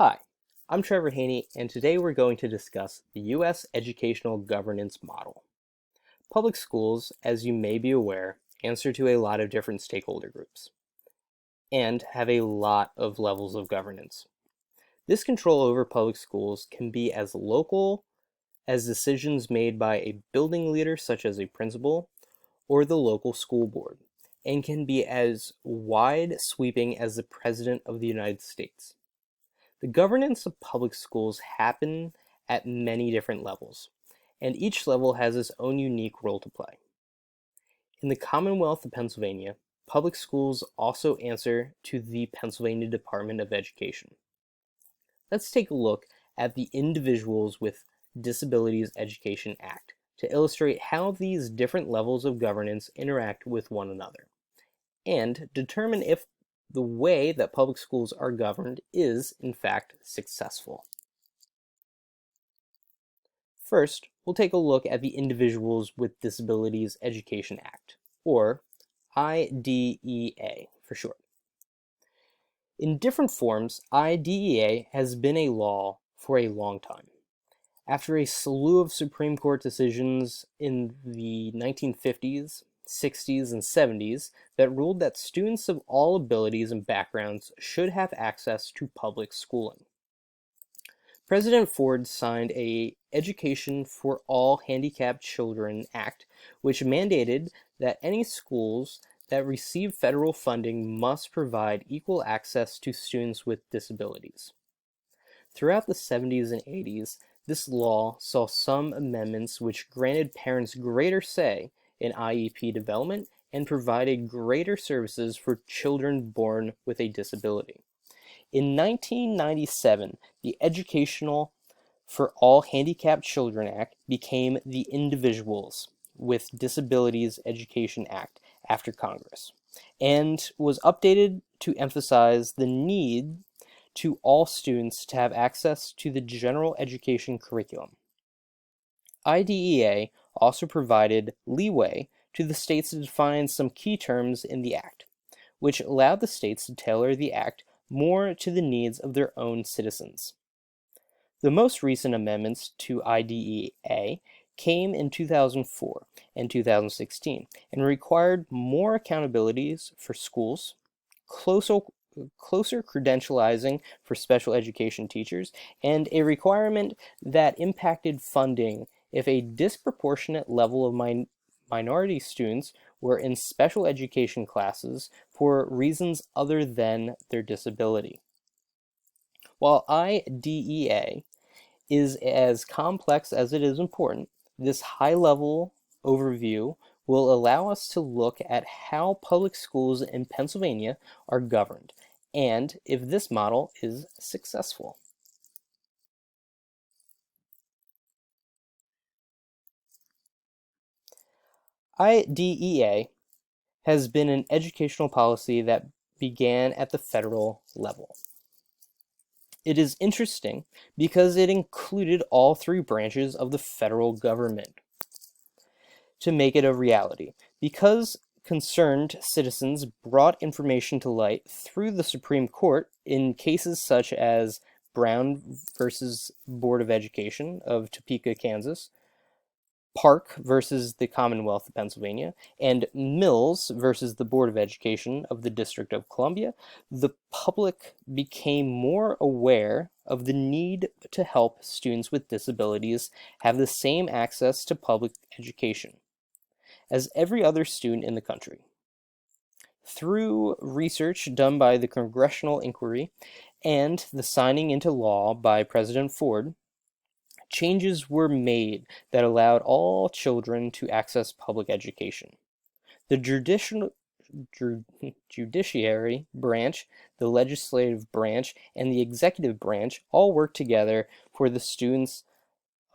Hi, I'm Trevor Haney, and today we're going to discuss the U.S. educational governance model. Public schools, as you may be aware, answer to a lot of different stakeholder groups and have a lot of levels of governance. This control over public schools can be as local as decisions made by a building leader, such as a principal, or the local school board, and can be as wide sweeping as the President of the United States. The governance of public schools happen at many different levels, and each level has its own unique role to play. In the Commonwealth of Pennsylvania, public schools also answer to the Pennsylvania Department of Education. Let's take a look at the Individuals with Disabilities Education Act to illustrate how these different levels of governance interact with one another, and determine if the way that public schools are governed is, in fact, successful. First, we'll take a look at the Individuals with Disabilities Education Act, or IDEA for short. In different forms, IDEA has been a law for a long time. After a slew of Supreme Court decisions in the 1950s, 60s, and 70s that ruled that students of all abilities and backgrounds should have access to public schooling. President Ford signed a Education for All Handicapped Children Act, which mandated that any schools that receive federal funding must provide equal access to students with disabilities. Throughout the 70s and 80s, this law saw some amendments which granted parents greater say in IEP development and provided greater services for children born with a disability. In 1997, the Educational for All Handicapped Children Act became the Individuals with Disabilities Education Act after Congress, and was updated to emphasize the need to all students to have access to the general education curriculum. IDEA also provided leeway to the states to define some key terms in the Act, which allowed the states to tailor the Act more to the needs of their own citizens. The most recent amendments to IDEA came in 2004 and 2016 and required more accountabilities for schools, closer credentializing for special education teachers, and a requirement that impacted funding if a disproportionate level of minority students were in special education classes for reasons other than their disability. While IDEA is as complex as it is important, this high-level overview will allow us to look at how public schools in Pennsylvania are governed and if this model is successful. IDEA has been an educational policy that began at the federal level. It is interesting because it included all three branches of the federal government to make it a reality. Because concerned citizens brought information to light through the Supreme Court in cases such as Brown versus Board of Education of Topeka, Kansas, Park versus the Commonwealth of Pennsylvania, and Mills versus the Board of Education of the District of Columbia, the public became more aware of the need to help students with disabilities have the same access to public education as every other student in the country. Through research done by the Congressional Inquiry and the signing into law by President Ford, changes were made that allowed all children to access public education. The judiciary branch, the legislative branch, and the executive branch all work together for the students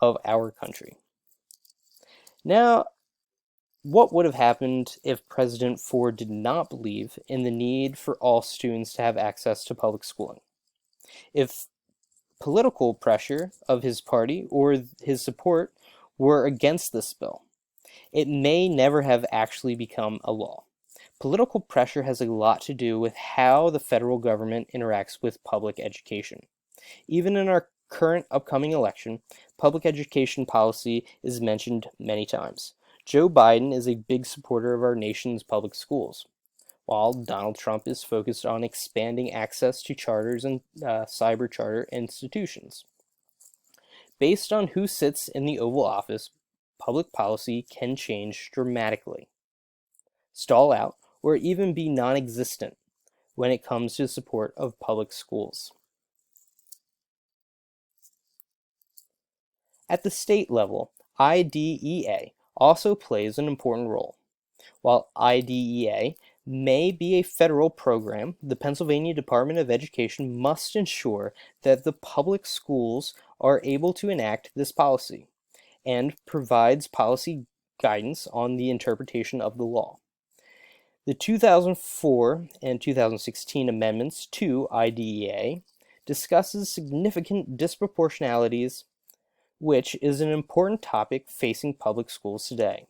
of our country. Now, what would have happened if President Ford did not believe in the need for all students to have access to public schooling? If political pressure of his party or his support were against this bill, it may never have actually become a law. Political pressure has a lot to do with how the federal government interacts with public education. Even in our current upcoming election, public education policy is mentioned many times. Joe Biden is a big supporter of our nation's public schools, while Donald Trump is focused on expanding access to charters and cyber charter institutions. Based on who sits in the Oval Office, public policy can change dramatically, stall out, or even be non-existent when it comes to support of public schools. At the state level, IDEA also plays an important role. While IDEA may be a federal program, the Pennsylvania Department of Education must ensure that the public schools are able to enact this policy and provides policy guidance on the interpretation of the law. The 2004 and 2016 amendments to IDEA discusses significant disproportionalities, which is an important topic facing public schools today.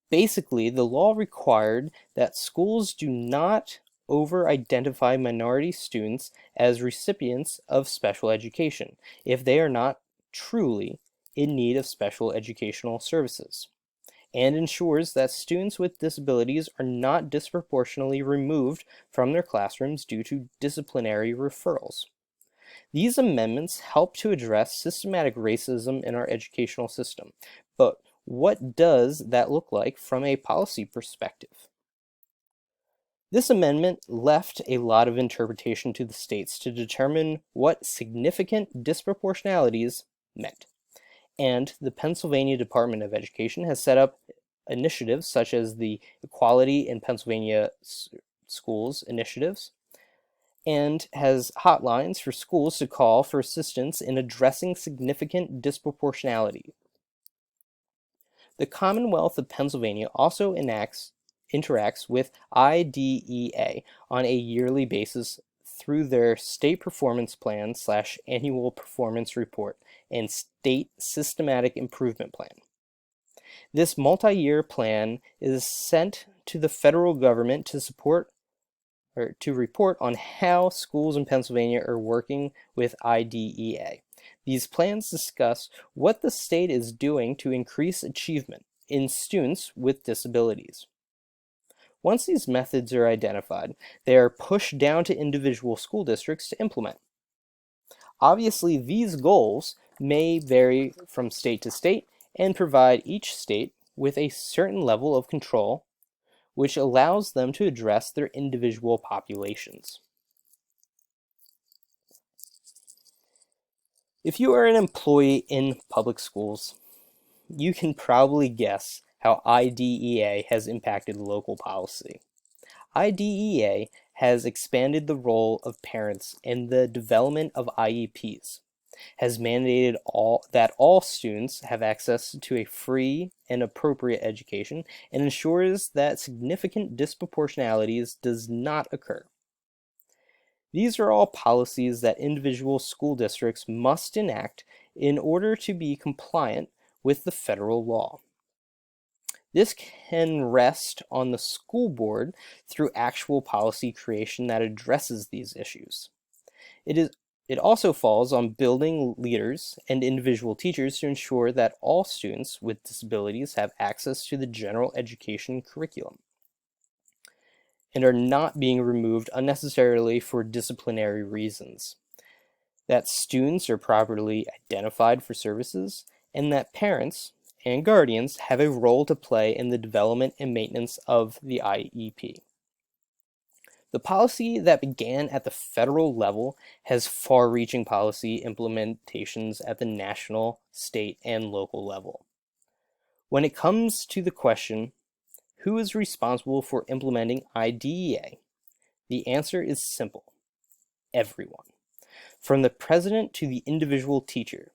Basically, the law required that schools do not over-identify minority students as recipients of special education if they are not truly in need of special educational services, and ensures that students with disabilities are not disproportionately removed from their classrooms due to disciplinary referrals. These amendments help to address systematic racism in our educational system, but what does that look like from a policy perspective? This amendment left a lot of interpretation to the states to determine what significant disproportionalities meant, and the Pennsylvania Department of Education has set up initiatives such as the Equality in Pennsylvania Schools initiatives, and has hotlines for schools to call for assistance in addressing significant disproportionality. The Commonwealth of Pennsylvania also interacts with IDEA on a yearly basis through their State Performance Plan / Annual Performance Report and State Systematic Improvement Plan. This multi-year plan is sent to the federal government to report on how schools in Pennsylvania are working with IDEA. These plans discuss what the state is doing to increase achievement in students with disabilities. Once these methods are identified, they are pushed down to individual school districts to implement. Obviously, these goals may vary from state to state and provide each state with a certain level of control, which allows them to address their individual populations. If you are an employee in public schools, you can probably guess how IDEA has impacted local policy. IDEA has expanded the role of parents in the development of IEPs, has mandated that all students have access to a free and appropriate education, and ensures that significant disproportionalities does not occur. These are all policies that individual school districts must enact in order to be compliant with the federal law. This can rest on the school board through actual policy creation that addresses these issues. It also falls on building leaders and individual teachers to ensure that all students with disabilities have access to the general education curriculum and are not being removed unnecessarily for disciplinary reasons, that students are properly identified for services, and that parents and guardians have a role to play in the development and maintenance of the IEP. The policy that began at the federal level has far-reaching policy implementations at the national, state, and local level. When it comes to the question, who is responsible for implementing IDEA? The answer is simple: everyone. From the president to the individual teacher,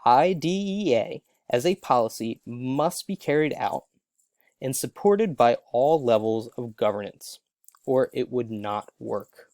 IDEA as a policy must be carried out and supported by all levels of governance, or it would not work.